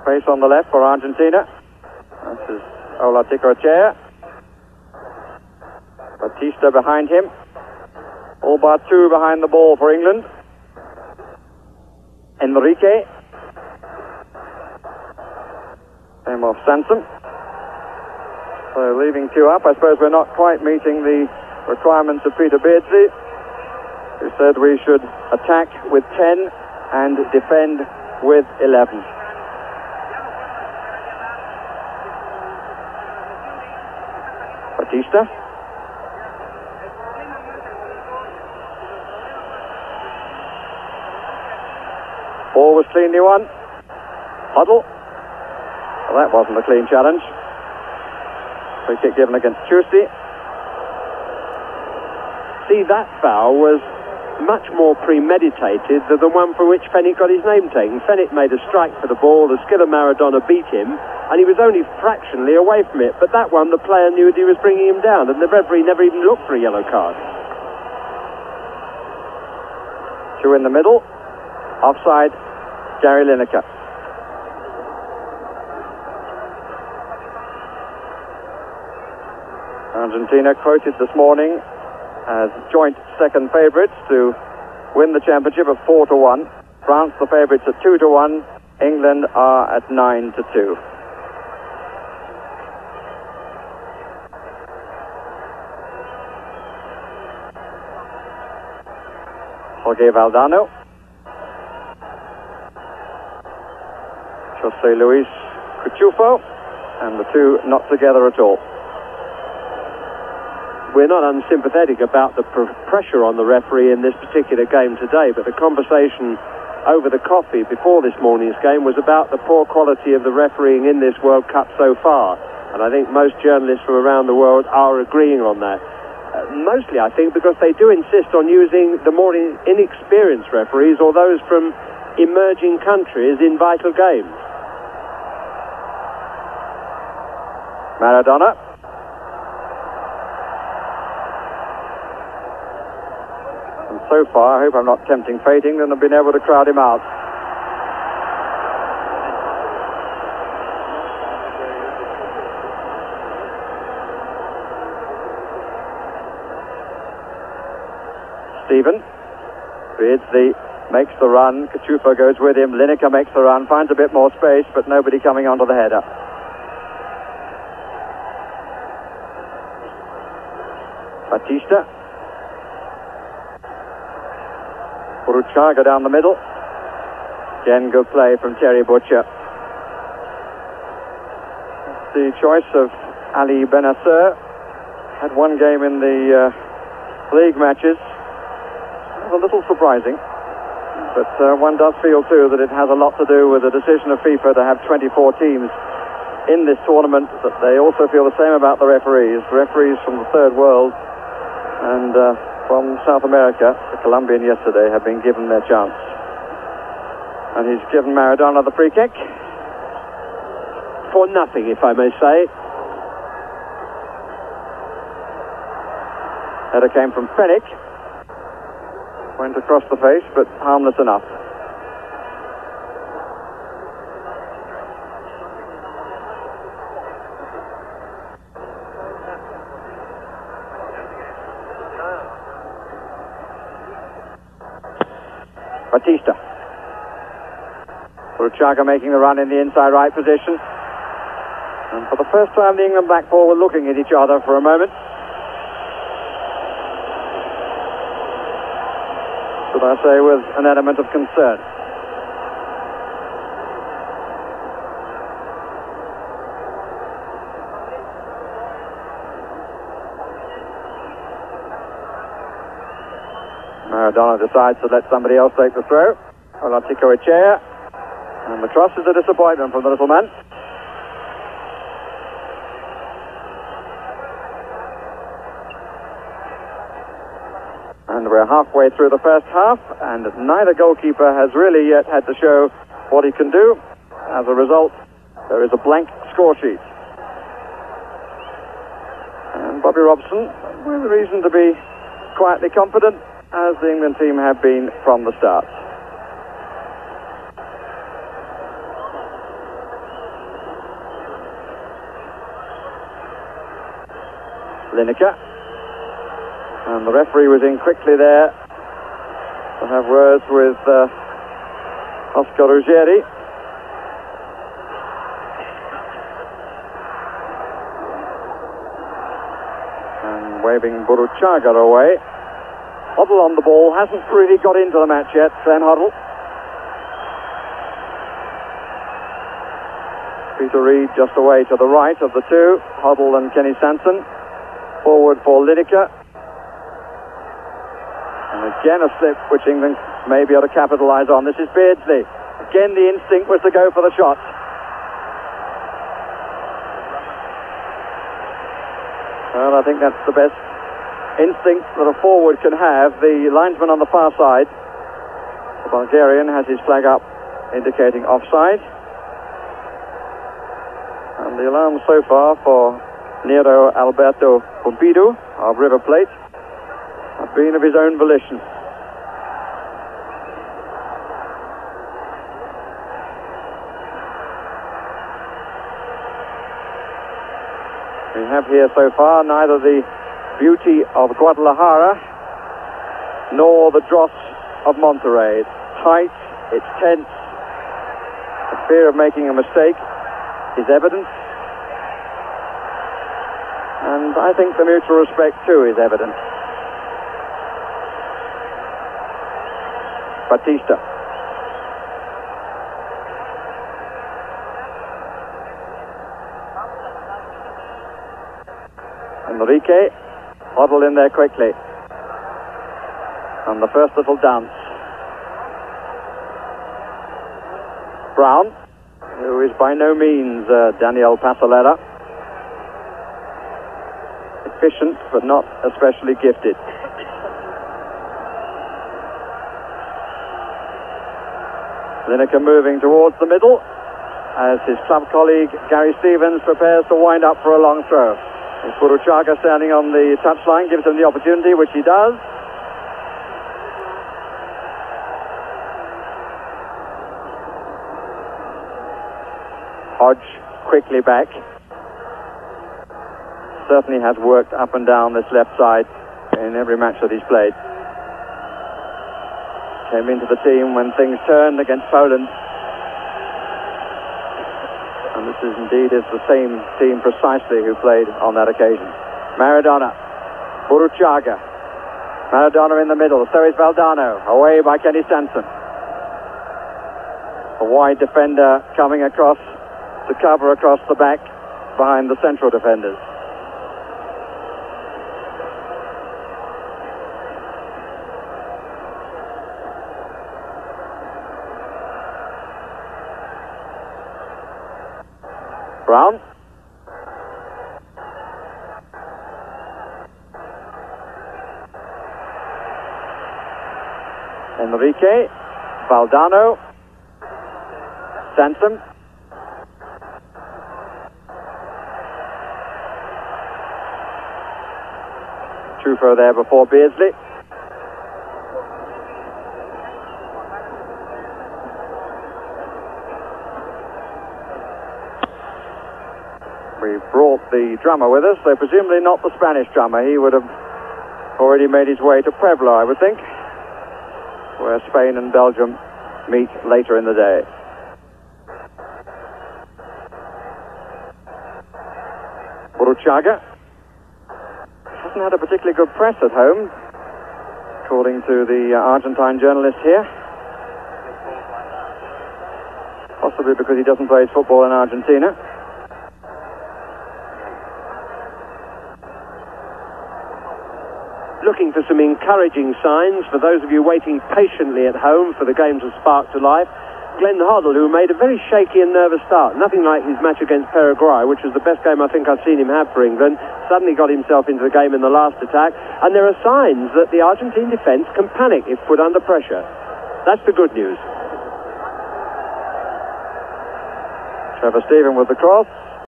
Pace on the left for Argentina. This is Olarticoechea. Batista behind him. All bar two behind the ball for England. Enrique. Same off Sanson. So leaving two up. I suppose we're not quite meeting the requirements of Peter Beardsley, who said we should attack with 10 and defend with 11. Batista. Ball was cleanly won. Huddle. Well, that wasn't a clean challenge. Free kick given against Giusti. See, that foul was much more premeditated than the one for which Fennick got his name taken. Fennick made a strike for the ball, the skill of Maradona beat him, and he was only fractionally away from it. But that one, the player knew that he was bringing him down, and the referee never even looked for a yellow card. Two in the middle. Offside, Gary Lineker. Argentina quoted this morning as joint second favourites to win the championship at 4-1. France the favourites at 2-1. England are at 9-2. Jorge Valdano. Jose Luis Cuciuffo, and the two not together at all. We're not unsympathetic about the pressure on the referee in this particular game today, but the conversation over the coffee before this morning's game was about the poor quality of the refereeing in this World Cup so far, and I think most journalists from around the world are agreeing on that. Mostly, I think, because they do insist on using the more inexperienced referees or those from emerging countries in vital games. Maradona. And so far, I hope I'm not tempting fate, England have been able to crowd him out. Stephen. Beardsley makes the run. Cuciuffo goes with him. Lineker makes the run, finds a bit more space, but nobody coming onto the header. Batista. Burruchaga down the middle. Again, good play from Thierry Butcher. The choice of Ali Naceur. Had one game in the league matches. A little surprising. But one does feel, too, that it has a lot to do with the decision of FIFA to have 24 teams in this tournament, that they also feel the same about the referees. Referees from the third world and from South America, the Colombian yesterday, have been given their chance. And he's given Maradona the free kick. For nothing, if I may say. Header came from Fennick. Went across the face, but harmless enough. Batista. Burruchaga making the run in the inside right position. And for the first time, the England back four were looking at each other for a moment. Should I say, with an element of concern. Maradona decides to let somebody else take the throw. Olarticoechea. And the cross is a disappointment from the little man. And we're halfway through the first half, and neither goalkeeper has really yet had to show what he can do. As a result, there is a blank score sheet. And Bobby Robson, with reason to be quietly confident, as the England team have been from the start. Lineker. And the referee was in quickly there to have words with Oscar Ruggeri. And waving Burruchaga away. Hoddle on the ball, hasn't really got into the match yet, Sven Hoddle. Peter Reid just away to the right of the two, Hoddle and Kenny Sanson. Forward for Lineker. And again a slip which England may be able to capitalise on. This is Beardsley. Again the instinct was to go for the shot. Well, I think that's the best instinct that a forward can have. The linesman on the far side, the Bulgarian, has his flag up indicating offside. And the alarm so far for Nero Alberto Pumpido of River Plate have been of his own volition. We have here so far neither the beauty of Guadalajara nor the dross of Monterrey. It's tight, it's tense, the fear of making a mistake is evident, and I think the mutual respect too is evident. Batista. Enrique. Hoddle in there quickly. And the first little dance. Brown, who is by no means Daniel Passalera. Efficient, but not especially gifted. Lineker moving towards the middle as his club colleague Gary Stevens prepares to wind up for a long throw. As Burruchaga standing on the touchline gives him the opportunity, which he does. Hodge quickly back. Certainly has worked up and down this left side in every match that he's played. Came into the team when things turned against Poland. And this is indeed the same team precisely who played on that occasion. Maradona, Burruchaga. Maradona in the middle, so is Valdano, away by Kenny Sanson. A wide defender coming across to cover across the back behind the central defenders. Brown. Enrique. Valdano. Sanson. Cuciuffo there before Beardsley. We've brought the drummer with us, so presumably not the Spanish drummer. He would have already made his way to Puebla, I would think, where Spain and Belgium meet later in the day. Burruchaga hasn't had a particularly good press at home, according to the Argentine journalist here. Possibly because he doesn't play his football in Argentina. Looking for some encouraging signs for those of you waiting patiently at home for the game to spark to life. Glenn Hoddle, who made a very shaky and nervous start, nothing like his match against Paraguay, which was the best game I think I've seen him have for England, suddenly got himself into the game in the last attack, and there are signs that the Argentine defence can panic if put under pressure. That's the good news. Trevor Stephen with the cross.